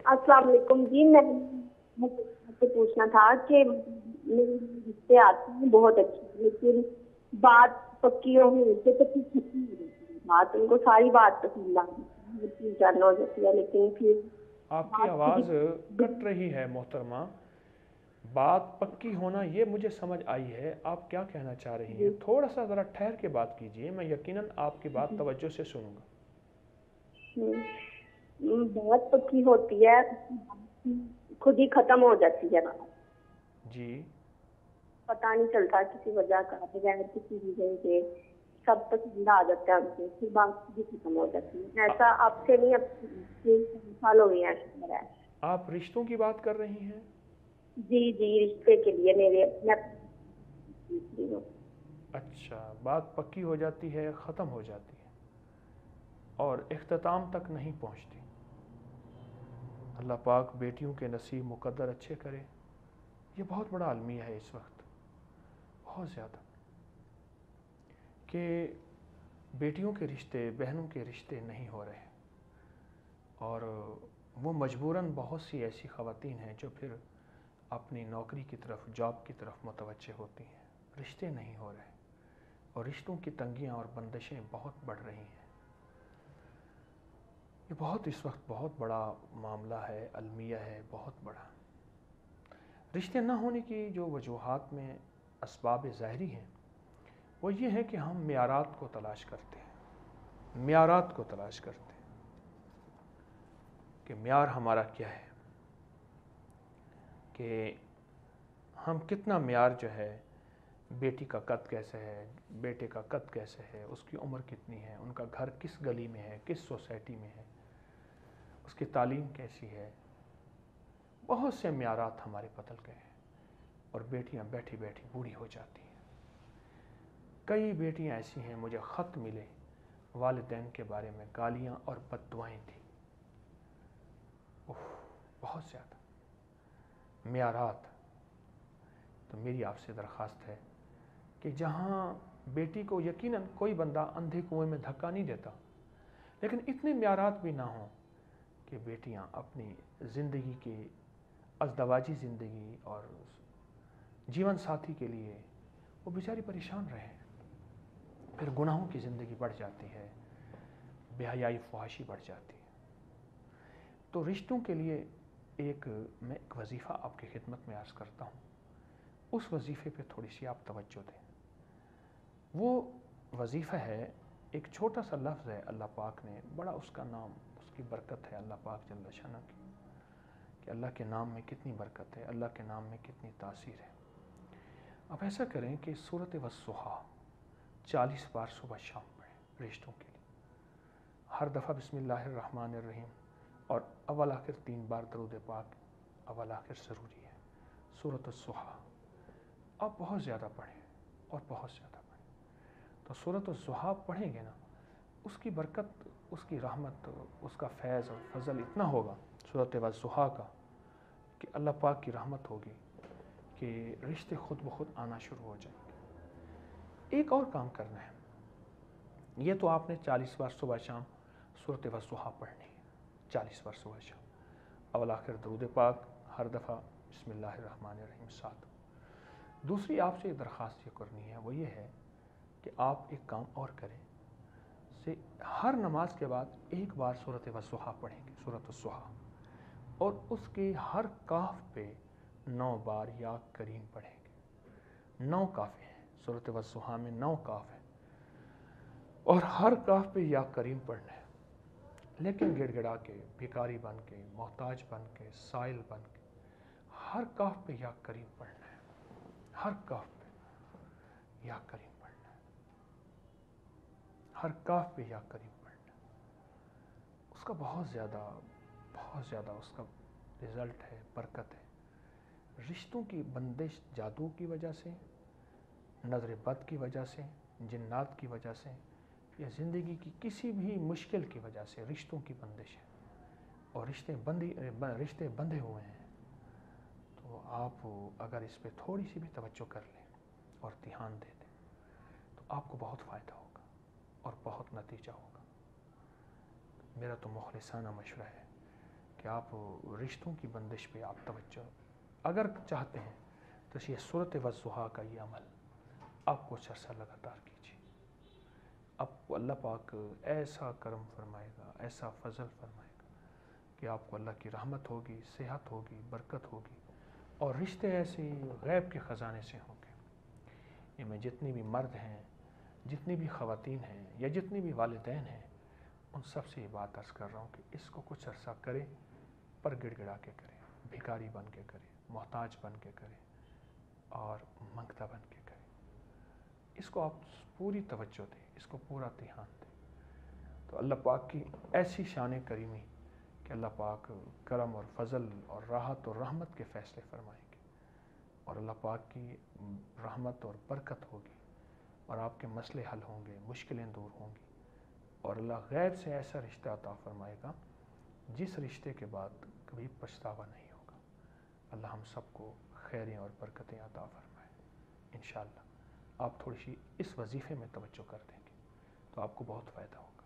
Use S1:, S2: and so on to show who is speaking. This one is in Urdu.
S1: السلام علیکم جی، میں آپ سے پوچھنا تھا کہ میرے رشتے آتے ہیں بہت اچھے، لیکن بات پکی ہونے سے تو پھر ختم ہو جاتی ہے بات، ان کو ساری بات پسند آتی ہے، ہر چیز جاننا ہو جاتی ہے، لیکن پھر
S2: آپ کی
S1: بات
S2: آواز کٹ رہی ہے محترمہ. بات پکی ہونا یہ مجھے سمجھ آئی ہے، آپ کیا کہنا چاہ رہی ہیں؟
S1: جی
S2: تھوڑا سا ذرا ٹھہر کے بات کیجئے، میں یقیناً آپ کی بات توجہ سے سنوں گا.
S1: بہت پکی ہوتی ہے، خود ہی ختم ہو جاتی ہے بات،
S2: جی.
S1: پتا نہیں چلتا کسی وجہ کا، بغیر کسی ریزن کے سب پسند آ جاتا ہے ان کو، پھر بات بھی ختم ہو جاتی ہے.
S2: آ-
S1: ایسا آپ سے نہیں، اب 3 سال ہو گئے ہیں ایسا میرا.
S2: آپ رشتوں کی بات کر رہی ہیں؟
S1: جی جی، رشتے کے لیے میرے میں پوچھ رہی ہوں.
S2: اچھا، بات پکی ہو جاتی ہے، ختم ہو جاتی ہے اور اختتام تک نہیں پہنچتی. اللہ پاک بیٹیوں کے نصیب مقدر اچھے کرے. یہ بہت بڑا المیہ ہے اس وقت، بہت زیادہ، کہ بیٹیوں کے رشتے، بہنوں کے رشتے نہیں ہو رہے، اور وہ مجبوراً بہت سی ایسی خواتین ہیں جو پھر اپنی نوکری کی طرف، جاب کی طرف متوجہ ہوتی ہیں. رشتے نہیں ہو رہے اور رشتوں کی تنگیاں اور بندشیں بہت بڑھ رہی ہیں. یہ بہت اس وقت بہت بڑا معاملہ ہے، المیہ ہے بہت بڑا. رشتے نہ ہونے کی جو وجوہات میں اسباب ظاہری ہیں وہ یہ ہے کہ ہم معیارات کو تلاش کرتے ہیں، معیارات کو تلاش کرتے ہیں کہ معیار ہمارا کیا ہے، کہ ہم کتنا معیار جو ہے، بیٹی کا قد کیسے ہے، بیٹے کا قد کیسے ہے، اس کی عمر کتنی ہے، ان کا گھر کس گلی میں ہے، کس سوسائٹی میں ہے، اس کی تعلیم کیسی ہے. بہت سے معیارات ہمارے بدل گئے ہیں اور بیٹیاں بیٹھی بیٹھی بوڑھی ہو جاتی ہیں. کئی بیٹیاں ایسی ہیں، مجھے خط ملے والدین کے بارے میں گالیاں اور بد دعائیں تھیں. بہت زیادہ معیارات. تو میری آپ سے درخواست ہے کہ جہاں بیٹی کو یقیناً کوئی بندہ اندھے کنویں میں دھکا نہیں دیتا، لیکن اتنے معیارات بھی نہ ہوں کہ بیٹیاں اپنی زندگی کی، ازدواجی زندگی اور جیون ساتھی کے لیے وہ بیچاری پریشان رہیں. پھر گناہوں کی زندگی بڑھ جاتی ہے، بے حیائی فحاشی بڑھ جاتی ہے. تو رشتوں کے لیے میں ایک وظیفہ آپ کی خدمت میں عرض کرتا ہوں، اس وظیفے پہ تھوڑی سی آپ توجہ دیں. وہ وظیفہ ہے، ایک چھوٹا سا لفظ ہے، اللہ پاک نے بڑا اس کا نام، اس کی برکت ہے اللہ پاک جل شانہ کی، کہ اللہ کے نام میں کتنی برکت ہے، اللہ کے نام میں کتنی تاثیر ہے. اب ایسا کریں کہ سورۃ والضحیٰ 40 بار صبح شام پڑھیں رشتوں کے لیے. ہر دفعہ بسم اللہ الرحمن الرحیم اور اول آخر 3 بار درود پاک اول آخر ضروری ہے. سورۃ الضحیٰ آپ بہت زیادہ پڑھیں اور بہت زیادہ پڑھیں. تو سورۃ الضحیٰ پڑھیں گے نا، اس کی برکت، اس کی رحمت، اس کا فیض اور فضل اتنا ہوگا سورۃ والضحیٰ کا، کہ اللہ پاک کی رحمت ہوگی کہ رشتے خود بخود آنا شروع ہو جائیں گے. ایک اور کام کرنا ہے، یہ تو آپ نے 40 بار صبح شام سورۃ والضحیٰ پڑھنی ہے، 40 بار صبح شام، اول آخر درود پاک، ہر دفعہ بسم اللہ الرحمن الرحیم ساتھ. دوسری آپ سے درخواست یہ کرنی ہے، وہ یہ ہے کہ آپ ایک کام اور کریں، سے ہر نماز کے بعد ایک بار سورۃ والضحیٰ پڑھیں گے، سورۃ الضحیٰ، اور اس کے ہر کاف پہ 9 بار یا کریم پڑھیں گے. 9 کافیں ہیں سورۃ والضحیٰ میں، 9 کاف ہیں، اور ہر کاف پہ یا کریم پڑھنا ہے، لیکن گڑ گڑا کے، بھکاری بن کے، محتاج بن کے، سائل بن کے، ہر کاف پہ یا کریم پڑھنا ہے. ہر کاف پہ یا کریم پڑھنا ہے، ہر کاف پہ یا کریم پڑھنا ہے. اس کا بہت زیادہ اس کا رزلٹ ہے، برکت ہے. رشتوں کی بندش جادو کی وجہ سے، نظر بد کی وجہ سے، جنات کی وجہ سے، یا زندگی کی کسی بھی مشکل کی وجہ سے رشتوں کی بندش ہے، اور رشتے بندھے ہوئے ہیں. تو آپ اگر اس پہ تھوڑی سی بھی توجہ کر لیں اور دھیان دے دیں تو آپ کو بہت فائدہ ہوگا اور بہت نتیجہ ہوگا. میرا تو مخلصانہ مشورہ ہے کہ آپ رشتوں کی بندش پہ آپ توجہ اگر چاہتے ہیں تو یہ صورت وضحیٰ کا یہ عمل آپ کچھ عرصہ لگاتار کیجیے، آپ کو اللہ پاک ایسا کرم فرمائے گا، ایسا فضل فرمائے گا کہ آپ کو اللہ کی رحمت ہوگی، صحت ہوگی، برکت ہوگی، اور رشتے ایسے غیب کے خزانے سے ہوں گے۔ یہ میں جتنی بھی مرد ہیں، جتنی بھی خواتین ہیں، یا جتنی بھی والدین ہیں، ان سب سے یہ بات عرض کر رہا ہوں کہ اس کو کچھ عرصہ کریں، پر گڑ گڑا کے کریں، بھکاری بن کے کریں، محتاج بن کے کریں، اور منگتا بن کے کریں۔ اس کو آپ پوری توجہ دیں، اس کو پورا دھیان دیں، تو اللہ پاک کی ایسی شان کریمی کہ اللہ پاک کرم اور فضل اور راحت اور رحمت کے فیصلے فرمائیں گے، اور اللہ پاک کی رحمت اور برکت ہوگی، اور آپ کے مسئلے حل ہوں گے، مشکلیں دور ہوں گی، اور اللہ غیب سے ایسا رشتہ عطا فرمائے گا جس رشتے کے بعد کبھی پچھتاوا نہیں ہوگا۔ اللہ ہم سب کو خیریں اور برکتیں عطا فرمائے انشاءاللہ۔ آپ تھوڑی سی اس وظیفے میں توجہ کر دیں گے تو آپ کو بہت فائدہ ہوگا۔